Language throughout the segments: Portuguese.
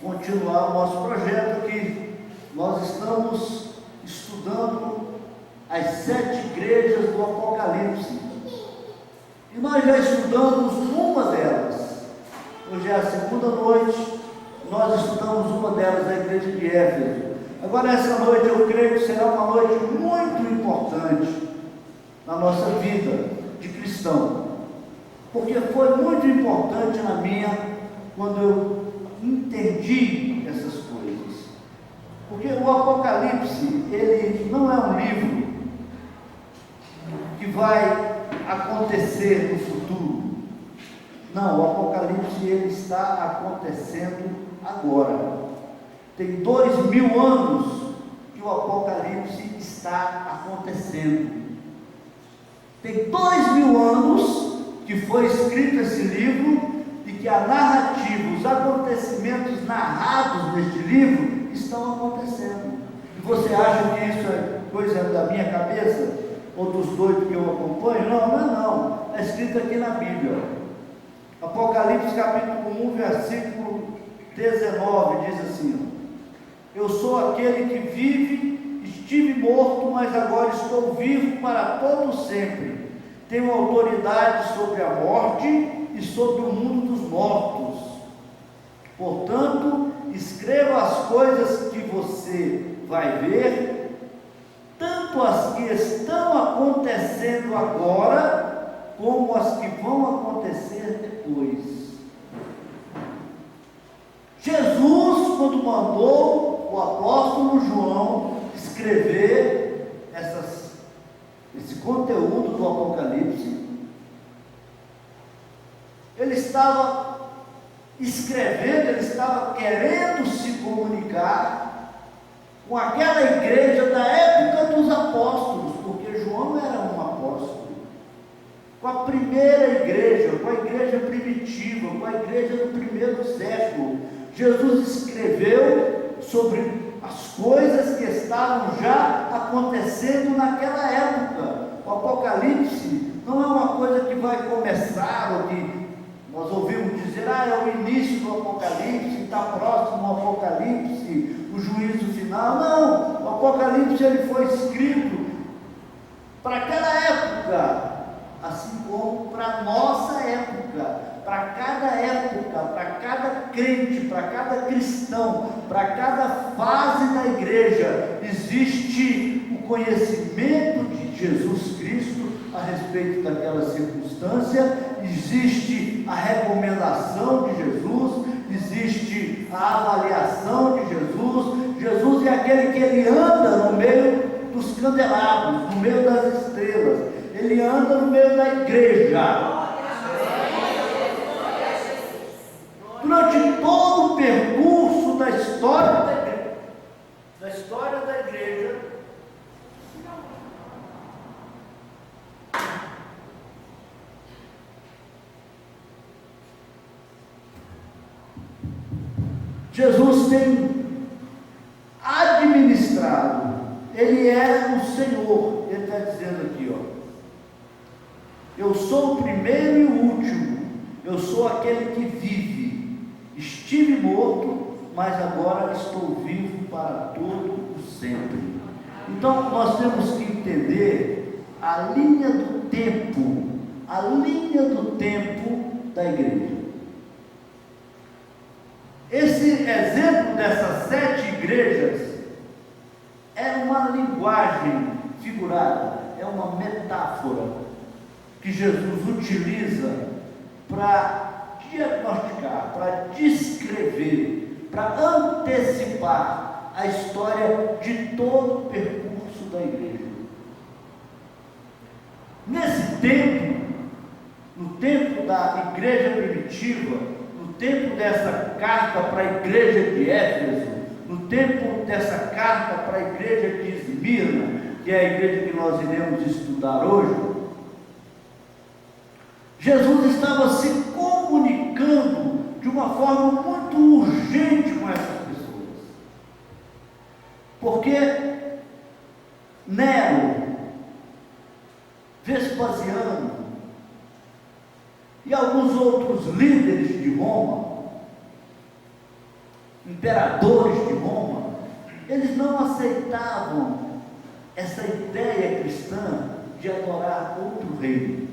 continuar o nosso projeto aqui. Nós estamos estudando as 7 igrejas do Apocalipse. E nós já estudamos uma delas. Hoje é a segunda noite, nós estudamos uma delas, a igreja de Éfeso. Agora essa noite eu creio que será uma noite muito importante na nossa vida de cristão. Porque foi muito importante na minha, quando eu entendi essas coisas. Porque o Apocalipse, ele não é um livro que vai acontecer no futuro. Não, o Apocalipse, ele está acontecendo agora. Tem 2000 anos que o Apocalipse está acontecendo. Tem 2000 anos que foi escrito esse livro e que a narrativa, os acontecimentos narrados neste livro estão acontecendo. E você acha que isso é coisa da minha cabeça? Ou dos doidos que eu acompanho? Não, não é não. É escrito aqui na Bíblia. Apocalipse capítulo 1, versículo 19, diz assim: eu sou aquele que vive, estive morto, mas agora estou vivo para todo sempre. Tenho autoridade sobre a morte e sobre o mundo dos mortos. Portanto, escreva as coisas que você vai ver, tanto as que estão acontecendo agora, como as que vão acontecer depois. Jesus, quando mandou o apóstolo João escrever esse conteúdo do Apocalipse, ele estava escrevendo, ele estava querendo se comunicar com aquela igreja da época dos apóstolos, porque João era um apóstolo, com a primeira igreja, com a igreja primitiva, com a igreja do primeiro século. Jesus escreveu sobre as coisas que estavam já acontecendo naquela época. O Apocalipse não é uma coisa que vai começar, ou que nós ouvimos dizer, é o início do Apocalipse, está próximo ao Apocalipse, o juízo final. Não, o Apocalipse ele foi escrito para aquela época, assim como para a nossa época, para cada época, para cada crente, para cada cristão, para cada fase da igreja, existe o conhecimento de Jesus Cristo a respeito daquela circunstância, existe a recomendação de Jesus, existe a avaliação de Jesus. Jesus é aquele que ele anda no meio dos candelabros, no meio das estrelas, ele anda no meio da igreja. Durante todo o percurso da história da igreja, Jesus tem administrado, ele é o Senhor. Ele está dizendo aqui, eu sou o primeiro e o último, eu sou aquele que vive. Estive morto, mas agora estou vivo para todo o sempre. Então nós temos que entender a linha do tempo da igreja. Esse exemplo dessas 7 igrejas é uma linguagem figurada, é uma metáfora que Jesus utiliza para diagnosticar, para descrever, para antecipar a história de todo o percurso da igreja. Nesse tempo, no tempo da igreja primitiva, no tempo dessa carta para a igreja de Éfeso, no tempo dessa carta para a igreja de Esmirna, que é a igreja que nós iremos estudar hoje, Jesus estava se comunicando de uma forma muito urgente com essas pessoas, porque Nero, Vespasiano e alguns outros líderes de Roma imperadores de Roma, eles não aceitavam essa ideia cristã de adorar outro rei.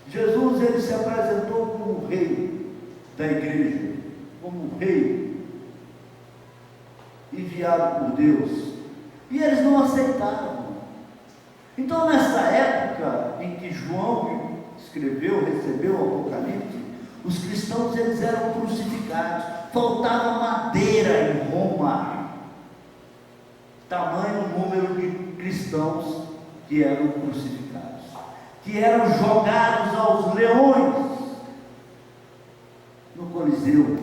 Jesus, ele se apresentou como o rei da igreja, como o rei enviado por Deus, e eles não aceitavam. Então, nessa época em que João escreveu, recebeu o Apocalipse, os cristãos, eles eram crucificados, faltava madeira em Roma, tamanho número de cristãos que eram crucificados, que eram jogados aos leões no Coliseu,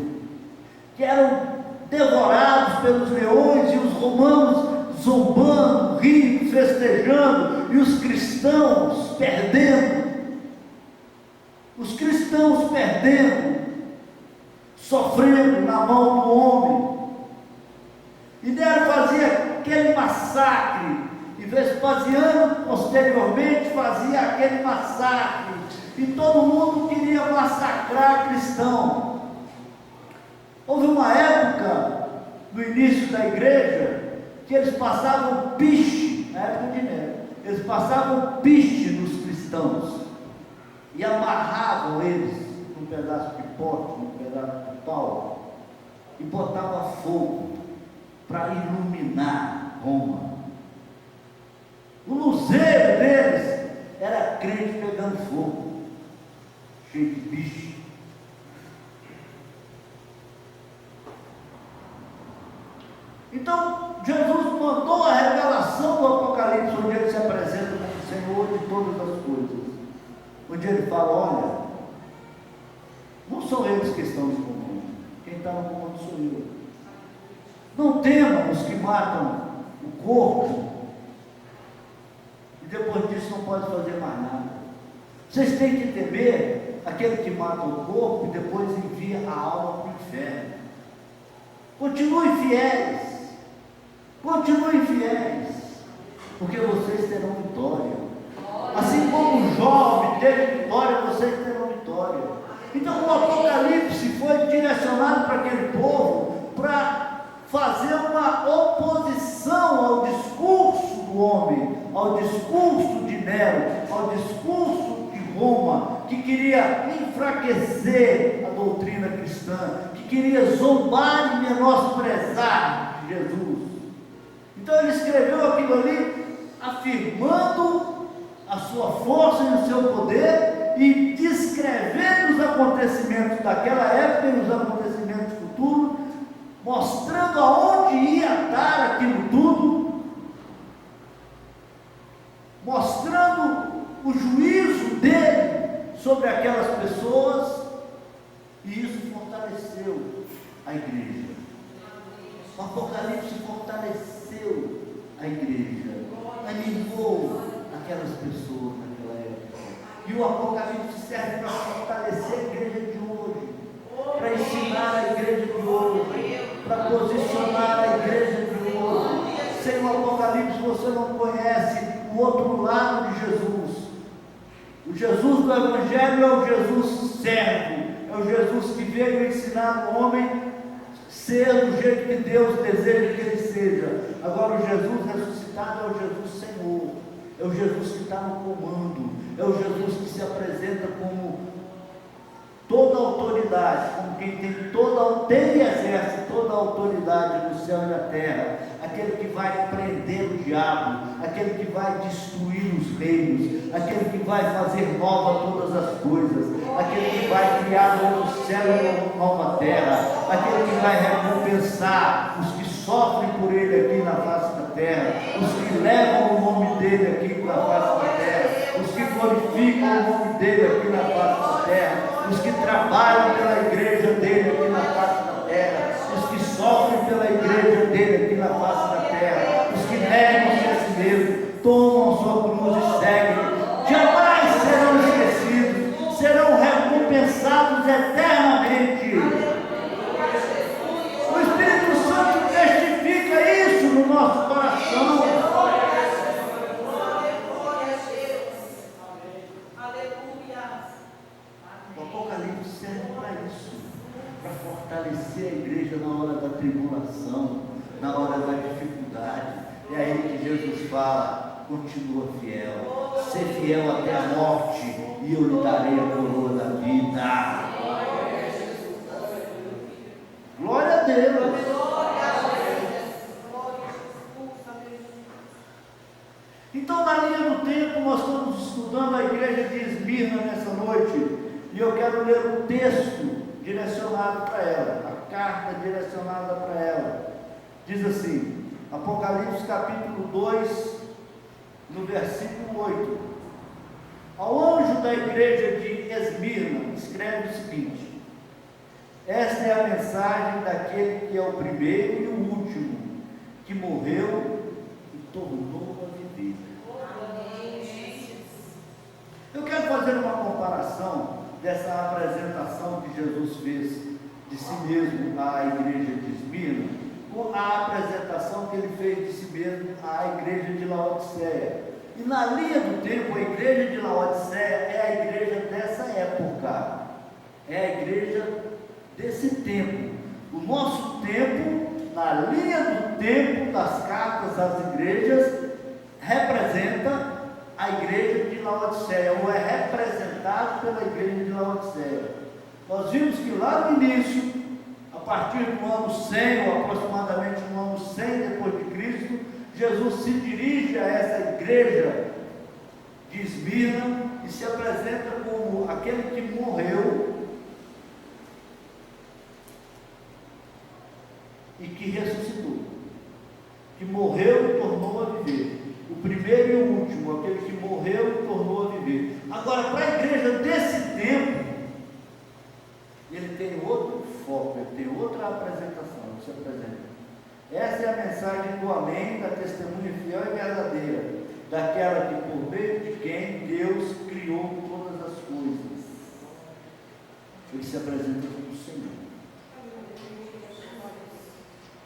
que eram devorados pelos leões, e os romanos zombando, rindo, festejando, e os cristãos perdendo, sofrendo na mão do homem. E Nero fazia aquele massacre, e Vespasiano posteriormente fazia aquele massacre, e todo mundo queria massacrar cristão. Houve uma época no início da igreja que eles passavam piche, na época de Nero, eles passavam piche nos cristãos e amarravam eles num pedaço de pote, num pedaço de pau, e botavam fogo para iluminar Roma. O luzeiro deles era crente pegando fogo, cheio de bicho. Então, Jesus mandou a revelação do Apocalipse, onde ele se apresenta como o Senhor de todas as coisas, onde ele fala: olha, não são eles que estão no comando, quem está no comando sou eu. Não temam os que matam o corpo, e depois disso não pode fazer mais nada. Vocês têm que temer aquele que mata o corpo e depois envia a alma para o inferno. Continuem fiéis, porque vocês terão vitória. Assim como o jovem teve vitória, vocês terão vitória. Então o Apocalipse foi direcionado para aquele povo, para fazer uma oposição ao discurso do homem, ao discurso de Nero, ao discurso de Roma, que queria enfraquecer a doutrina cristã, que queria zombar e menosprezar Jesus. Então ele escreveu aquilo ali, afirmando a sua força e o seu poder, e descrevendo os acontecimentos daquela época e os acontecimentos futuros, mostrando aonde ia dar aquilo tudo, mostrando o juízo dele sobre aquelas pessoas, e isso fortaleceu a igreja. O Apocalipse fortaleceu a igreja, animou aquelas pessoas naquela época. E o Apocalipse serve para fortalecer a igreja de hoje, para ensinar a igreja de hoje, para posicionar a igreja de hoje. Sem o Apocalipse você não conhece o outro lado de Jesus. O Jesus do Evangelho é o Jesus servo, é o Jesus que veio ensinar o homem ser do jeito que Deus deseja que ele seja. Agora o Jesus ressuscitado é o Jesus Senhor, é o Jesus que está no comando, é o Jesus que se apresenta como toda a autoridade, como quem tem e exerce toda a autoridade no céu e na terra, aquele que vai prender o diabo, aquele que vai destruir os reinos, aquele que vai fazer nova todas as coisas, aquele que vai criar um novo céu e uma nova terra, aquele que vai recompensar os que sofrem por ele aqui na face da terra, os que levam o nome dele aqui na face da terra, os que glorificam o nome dele aqui na face da terra, os que trabalham pela igreja dele aqui na face da terra, os que sofrem pela igreja dele aqui na face da terra, os que negam-se a si mesmo, tomam a sua cruz e seguem, jamais serão esquecidos, serão recompensados eternamente. O Espírito Santo testifica isso no nosso coração. O Apocalipse serve para isso, para fortalecer igreja na hora da tribulação, na hora da dificuldade. É aí que Jesus fala: continua fiel, ser fiel até a morte, e eu lhe darei a coroa da vida. Glória a Deus. Então, na linha do tempo, nós estamos estudando a igreja de Esmirna nessa noite, e eu quero ler um texto direcionado para ela, a carta direcionada para ela. Diz assim, Apocalipse capítulo 2, no versículo 8: ao anjo da igreja de Esmirna, escreve o seguinte: esta é a mensagem daquele que é o primeiro e o último, que morreu e tornou a viver. Eu quero fazer uma comparação dessa apresentação que Jesus fez de si mesmo à igreja de Esmirna com a apresentação que ele fez de si mesmo à igreja de Laodiceia. E na linha do tempo, a igreja de Laodiceia é a igreja dessa época, é a igreja desse tempo. O nosso tempo, na linha do tempo das cartas às igrejas, representa a igreja de Laodiceia, ou é representado pela igreja de Laodiceia. Nós vimos que lá no início, a partir do ano 100, ou aproximadamente no ano 100 depois de Cristo, Jesus se dirige a essa igreja de Esmirna e se apresenta como aquele que morreu e que ressuscitou, que morreu e tornou a viver. O primeiro e o último, aquele que morreu e tornou a viver. Agora, para a igreja desse tempo, ele tem outro foco, ele tem outra apresentação, ele se apresenta. Essa é a mensagem do amém, da testemunha fiel e verdadeira, daquela que por meio de quem Deus criou todas as coisas. Ele se apresenta como Senhor.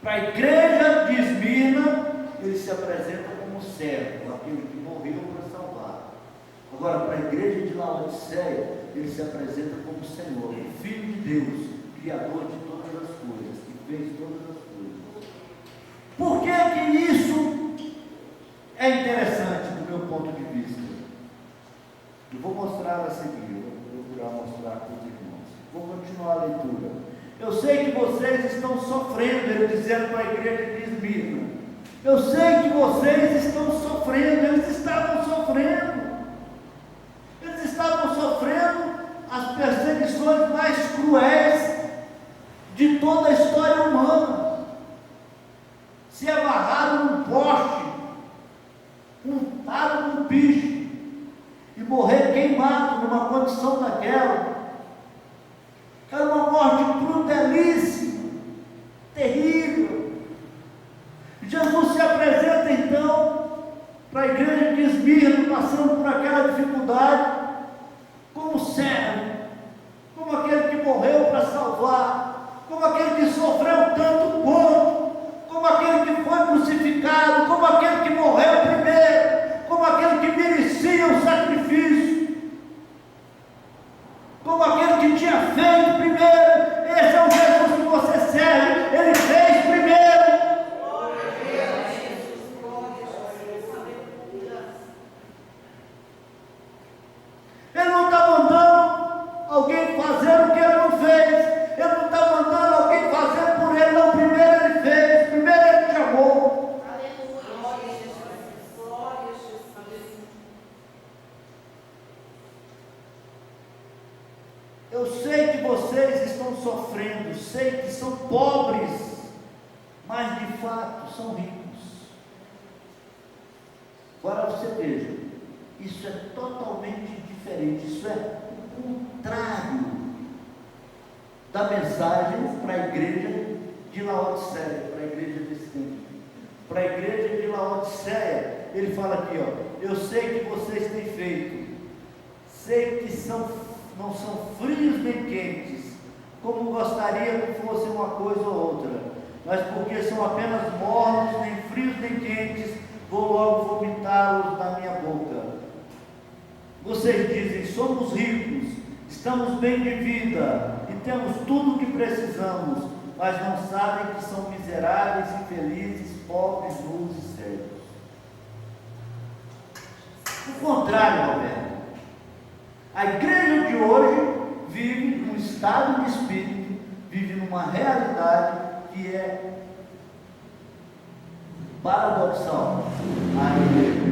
Para a igreja de Esmirna, ele se apresenta como servo, aquele que morreu para salvar. Agora, para a igreja de Laodiceia, ele se apresenta como Senhor, o Filho de Deus, Criador de todas as coisas, que fez todas as coisas. Por que que isso é interessante do meu ponto de vista? Eu vou mostrar a seguir, vou procurar mostrar para os irmãos. Vou continuar a leitura. Eu sei que vocês estão sofrendo, ele dizendo para a igreja de Esmirna. Eu sei que vocês estão sofrendo, eles estavam sofrendo. Eles estavam sofrendo as perseguições mais cruéis de toda a história humana. Se amarrado num poste, untado num bicho, e morrer queimado numa condição daquela. Era uma morte crudelíssima, terrível. Jesus se apresenta então para a igreja de Esmirna, passando por aquela dificuldade, como servo, como aquele que morreu para salvar, como aquele que sofreu tanto quanto, como aquele que foi crucificado, como aquele que morreu primeiro, como aquele que merecia o sacrifício, como aquele que tinha feito primeiro. Esse é o Jesus que você serve, ele fez primeiro. Ele não está mandando alguém fazer o que ele não fez. Ele não está mandando alguém fazer por ele, não. Primeiro ele fez, primeiro ele te amou. Eu sei que vocês estão sofrendo, sei que são pobres, mas de fato são ricos. Agora você veja, isso é totalmente diferente, isso é o contrário da mensagem para a igreja de Laodiceia, para a igreja desse tempo. Para a igreja de Laodiceia, ele fala aqui, ó: eu sei que vocês têm feito, sei que não são frios nem quentes, como gostaria que fosse uma coisa ou outra, mas porque são apenas mornos, nem frios nem quentes, vou logo vomitá-los da minha boca. Vocês dizem: somos ricos, estamos bem de vida e temos tudo o que precisamos, mas não sabem que são miseráveis, infelizes, pobres, nus e cegos. O contrário, Roberto. A igreja de hoje vive num estado de espírito, vive numa realidade que é paradoxal. A igreja.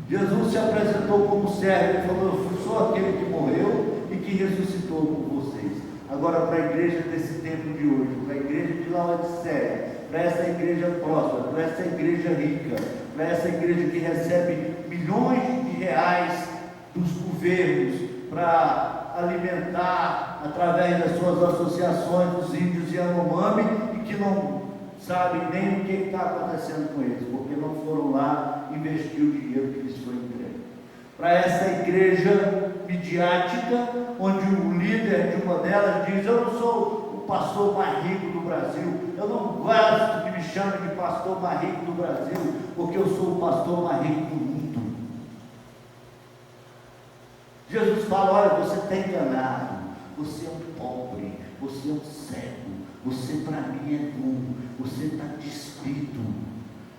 Jesus se apresentou como servo, ele falou: eu sou aquele que morreu e que ressuscitou por vocês. Agora, para a igreja desse tempo de hoje, para a igreja de Laodiceia, para essa igreja próspera, para essa igreja rica, para essa igreja que recebe milhões de reais dos governos para alimentar através das suas associações os índios Yanomami, e que não sabem nem o que está acontecendo com eles, porque não foram lá investir o dinheiro que lhes foi entregue. Para essa igreja midiática, onde o líder de uma delas diz: eu não sou o pastor mais rico do Brasil, eu não gosto que me chamem de pastor mais rico do Brasil, porque eu sou o pastor mais rico do mundo. Jesus fala: olha, você está enganado, você é um pobre, você é um cego, você para mim é nu, você está despido.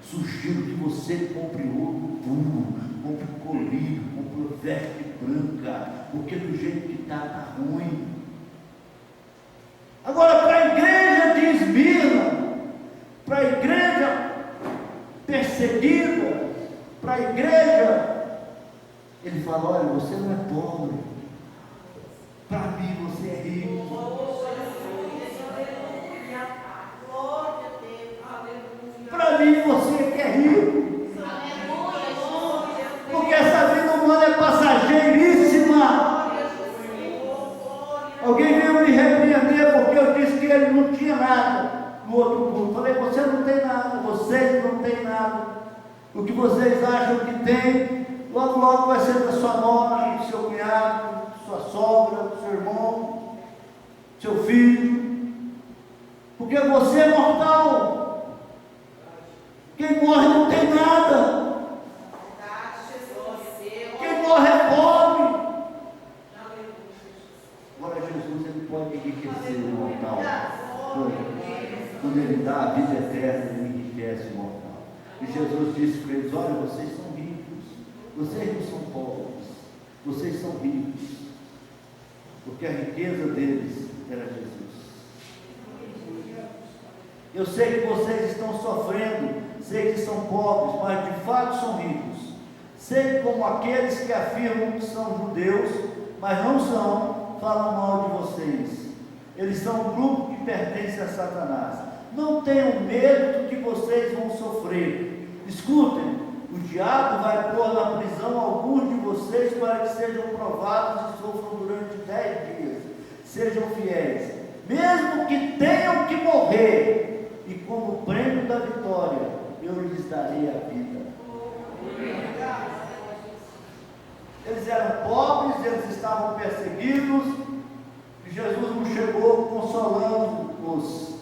Sugiro que você compre ouro puro, compre colírio, compre veste branca, porque do jeito que está ruim. Agora, para a igreja de Esmirna, para a igreja perseguida, para a igreja, ele fala: olha, você não é pobre, para mim você é rico. Para mim você que é rico, porque essa vida humana é passageiríssima. Alguém veio me repreender porque eu disse que ele não tinha nada no outro mundo. Falei: você não tem nada, vocês não têm nada. O que vocês acham que tem, logo logo vai ser da sua nora, do seu cunhado, sua sogra, do seu irmão, seu filho, porque você é mortal. Quem morre não tem nada. Quem morre é pobre. Agora Jesus, ele pode enriquecer o mortal. Quando ele dá a vida eterna, ele enriquece o mortal. E Jesus disse para eles: olha, vocês são ricos, vocês não são pobres, vocês são ricos, porque a riqueza deles era Jesus. Eu sei que vocês estão sofrendo, sei que são pobres, mas de fato são ricos. Sei como aqueles que afirmam que são judeus, mas não são, falam mal de vocês. Eles são um grupo que pertence a Satanás. Não tenham medo do que vocês vão sofrer. Escutem, o diabo vai pôr na prisão alguns de vocês para que sejam provados e sofram durante 10 dias. Sejam fiéis, mesmo que tenham que morrer. E como prêmio da vitória, eu lhes darei a vida. Eles eram pobres, eles estavam perseguidos, e Jesus não chegou consolando-os,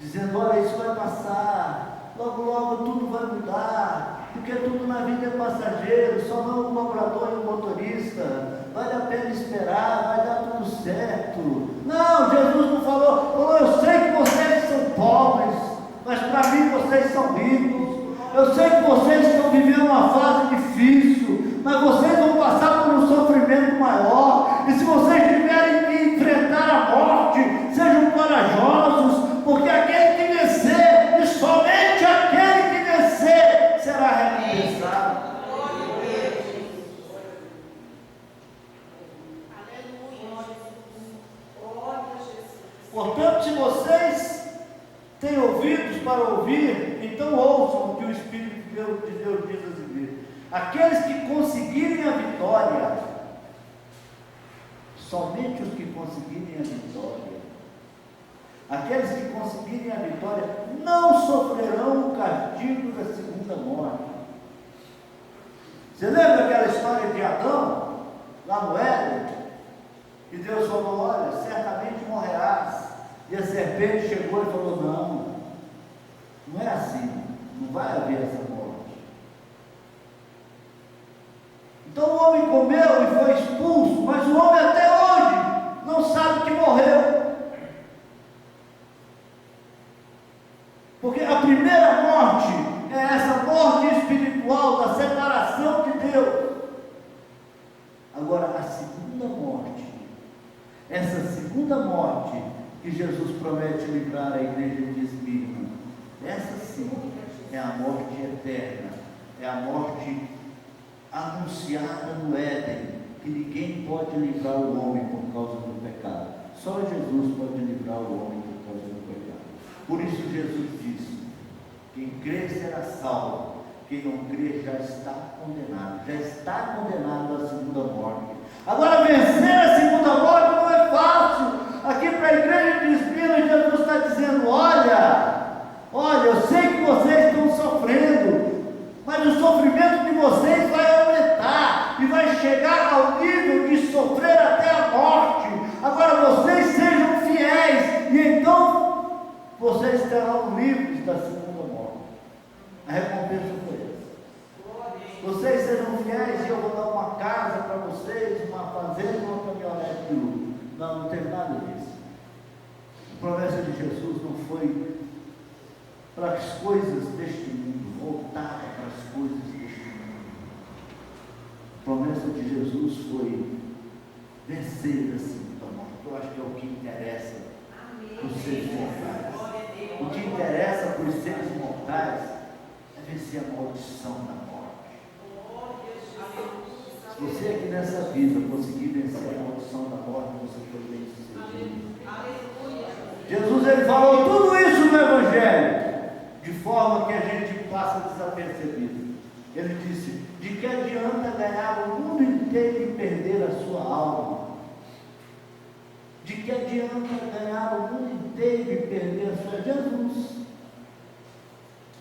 dizendo: olha, isso vai passar, logo logo tudo vai mudar, porque tudo na vida é passageiro, só não o cobrador e o motorista, vale a pena esperar, vai dar tudo certo. Não, Jesus não falou: eu sei que vocês são pobres, mas para mim vocês são ricos. Eu sei que vocês estão vivendo uma fase difícil, mas vocês vão passar por um sofrimento maior. E se vocês tiverem que enfrentar a morte, sejam corajosos, porque aquele que vencer, e somente aquele que vencer, será recompensado. Portanto, se vocês têm ouvidos para ouvir, então ouçam o que o Espírito de Deus diz às igrejas. Aqueles que conseguirem a vitória, somente os que conseguirem a vitória, aqueles que conseguirem a vitória, não sofrerão o castigo da segunda morte. Você lembra aquela história de Adão, lá no Éden? E Deus falou: olha, certamente morrerás. E a serpente chegou e falou: não é assim, não vai haver essa morte. Então o homem comeu e foi expulso, mas o homem até hoje não sabe que morreu. Porque a primeira morte é essa morte espiritual da separação de Deus. Agora, a segunda morte, essa segunda morte que Jesus promete livrar a igreja de Esmirna, essa sim é a morte eterna, é a morte anunciada no Éden, que ninguém pode livrar o homem por causa do pecado. Só Jesus pode livrar o homem por causa do pecado. Por isso Jesus disse: quem crê será salvo, quem não crê já está condenado à segunda morte. Agora, vencer a segunda morte não é fácil. Aqui para a igreja de Esmirna, Jesus está dizendo: olha, eu sei que vocês estão sofrendo, mas o sofrimento de vocês vai aumentar e vai chegar ao nível de sofrer até a morte. Agora vocês sejam fiéis, e então vocês serão livres da segunda morte. A recompensa foi essa: vocês sejam fiéis e eu vou dar uma casa para vocês, uma fazenda, uma caminhonete de luxo. Não teve nada disso. A promessa de Jesus não foi para as coisas deste mundo, voltada para as coisas deste mundo. A promessa de Jesus foi vencer a segunda morte. Eu acho que é o que interessa para os seres mortais. O que interessa para os seres mortais é vencer a maldição da morte. Se você aqui nessa vida conseguir vencer a maldição da morte, você foi bem sucedido. Jesus, ele falou tudo isso no Evangelho, de forma que a gente passa desapercebido. Ele disse: de que adianta ganhar o mundo inteiro e perder a sua alma? De que adianta ganhar o mundo inteiro e perder a sua... Jesus.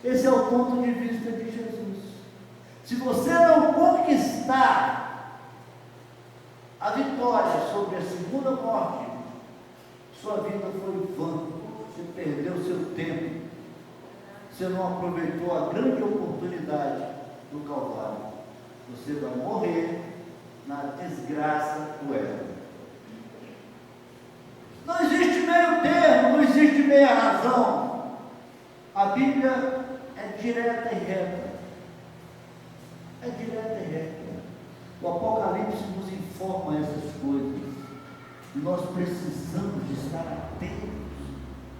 Esse é o ponto de vista de Jesus. Se você não conquistar a vitória sobre a segunda morte, sua vida foi vã. Você perdeu seu tempo. Você não aproveitou a grande oportunidade do Calvário. Você vai morrer na desgraça do Éden. Não existe meio termo, não existe meia razão. A Bíblia é direta e reta. É direta e reta. O Apocalipse nos informa essas coisas. E nós precisamos de estar atentos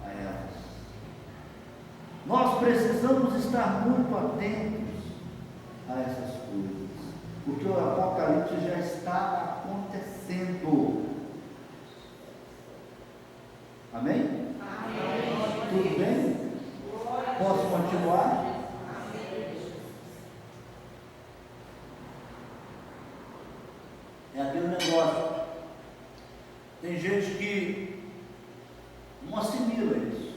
a elas. Nós precisamos estar muito atentos a essas coisas. Porque o Apocalipse já está acontecendo. Amém? Amém. Tudo bem? Posso continuar? É aquele negócio. Tem gente que não assimila isso.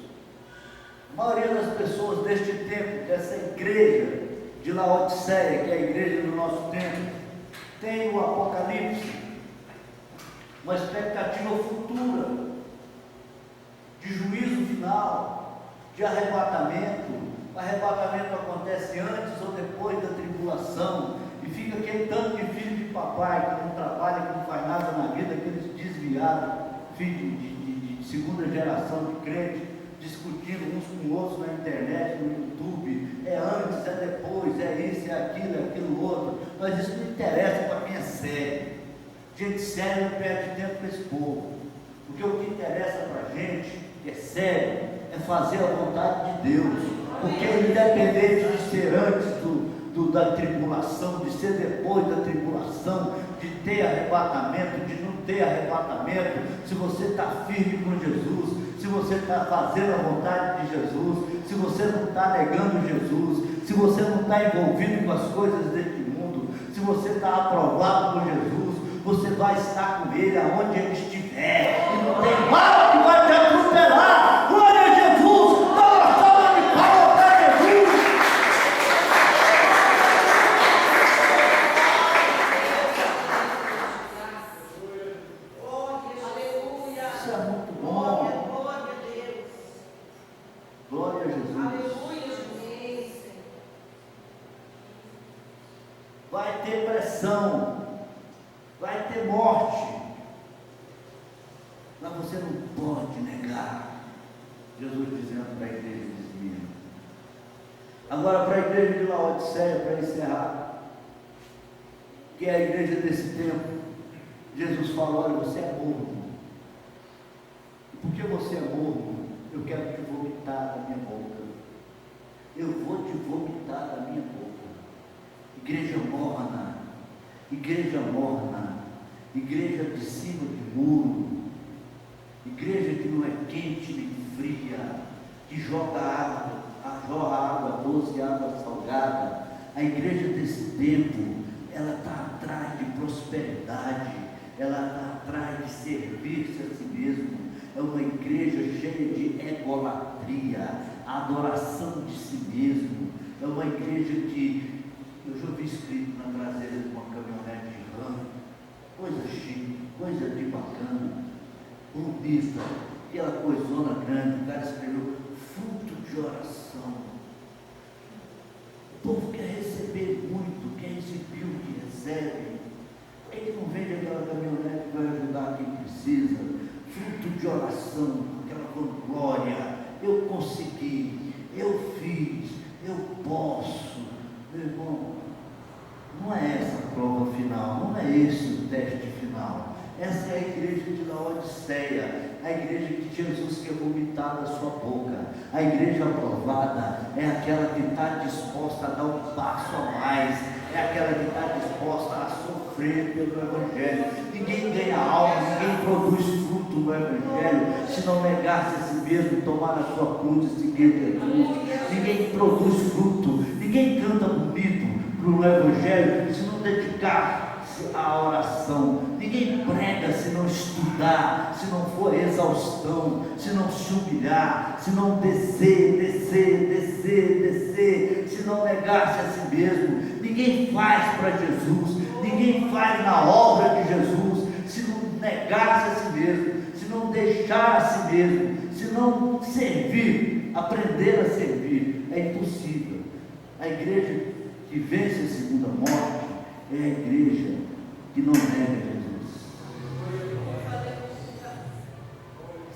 A maioria das pessoas deste tempo, dessa igreja de Laodiceia, que é a igreja do nosso tempo, tem o Apocalipse, uma expectativa futura, de juízo final, de arrebatamento. O arrebatamento acontece antes ou depois da tribulação, e fica aquele tanto de filho de papai que não trabalha, que não faz nada na vida, aqueles desviados, filho de segunda geração de crente, discutindo uns com outros na internet, no YouTube, é antes, é depois, é isso, é aquilo outro. Mas isso não interessa para quem é sério. Gente séria não perde tempo com esse povo, porque o que interessa para a gente, que é sério, é fazer a vontade de Deus, porque independente de ser antes da tribulação, de ser depois da tribulação, de ter arrebatamento, de não ter arrebatamento, se você está firme com Jesus, se você está fazendo a vontade de Jesus, se você não está negando Jesus, se você não está envolvido com as coisas deste mundo, se você está aprovado por Jesus, você vai estar com Ele aonde Ele estiver, e não tem mal que vai te atropelar. Glória a Jesus! Dá uma salva de palmas para Jesus! Isso é muito bom. Glória a Jesus. Vai ter pressão, vai ter morte, mas você não pode negar. Jesus dizendo para a igreja de Esmirna: Agora, para a igreja de Laodiceia, para encerrar, que é a igreja desse tempo, Jesus falou: olha, você é morno. E porque você é morno, eu quero te vomitar da minha boca. Eu vou te vomitar da minha boca. Igreja morna, igreja morna, igreja de cima de muro, igreja que não é quente nem fria, que jorra água doce e água salgada. A igreja desse tempo, ela está atrás de prosperidade, ela está atrás de servir-se a si mesmo. É uma igreja cheia de egolatria, adoração de si mesmo. É uma igreja que, eu já vi escrito na traseira de uma caminhonete de RAM, coisa chique, coisa de bacana, bonita, aquela coisona grande, o cara escreveu fruto de oração. O povo quer receber muito, quer receber o que recebe. Ele não vende aquela caminhonete que vai ajudar quem precisa. Fruto de oração, aquela vanglória. Eu consegui, eu fiz, eu posso. Meu irmão, não é essa a prova final, não é esse o teste final. Essa é a igreja de Laodiceia, a igreja que Jesus quer vomitar da sua boca. A igreja aprovada é aquela que está disposta a dar um passo a mais, é aquela que está disposta a sofrer pelo Evangelho. Ninguém ganha alma, ninguém produz fruto no Evangelho se não negar-se a si mesmo, tomar a sua cruz e seguir Jesus. Ninguém produz fruto, ninguém canta bonito para o Evangelho se não dedicar a oração. Ninguém prega se não estudar, se não for exaustão, se não se humilhar, se não descer, se não negar-se a si mesmo. Ninguém faz para Jesus, ninguém faz na obra de Jesus se não negar-se a si mesmo, se não deixar a si mesmo, se não servir, aprender a servir. É impossível. A igreja que vence a segunda morte é a igreja que não nega Jesus.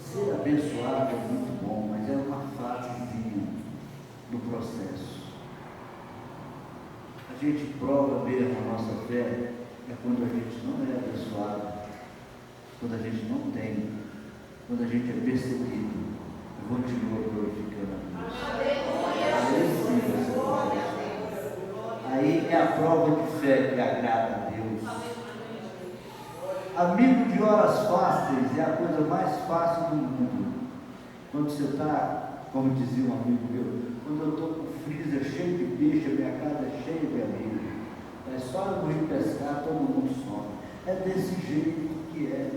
Ser abençoado é muito bom, mas é uma fasezinha do processo. A gente prova mesmo a nossa fé é quando a gente não é abençoado, quando a gente não tem, quando a gente é perseguido e continua glorificando a Deus. Aí é a prova de fé que agrada a Deus. Amigo de horas fáceis é a coisa mais fácil do mundo. Quando você está, como dizia um amigo meu, quando eu estou com o freezer cheio de peixe, a minha casa é cheia de amigo. É só eu ir pescar, todo mundo some. É desse jeito que é.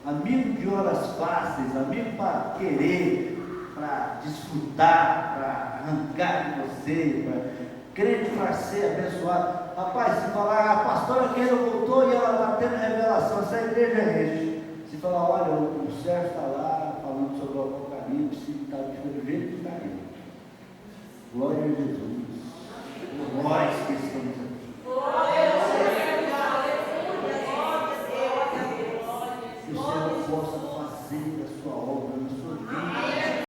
Amigo de horas fáceis, amigo para querer, para desfrutar, para arrancar de você, crente para ser abençoado. Rapaz, se falar, a pastora Keila voltou e ela está tendo revelação, essa igreja é este. Se falar, olha, o Sérgio está lá falando sobre o Apocalipse, está do jeito que está aí. Glória a Jesus. Nós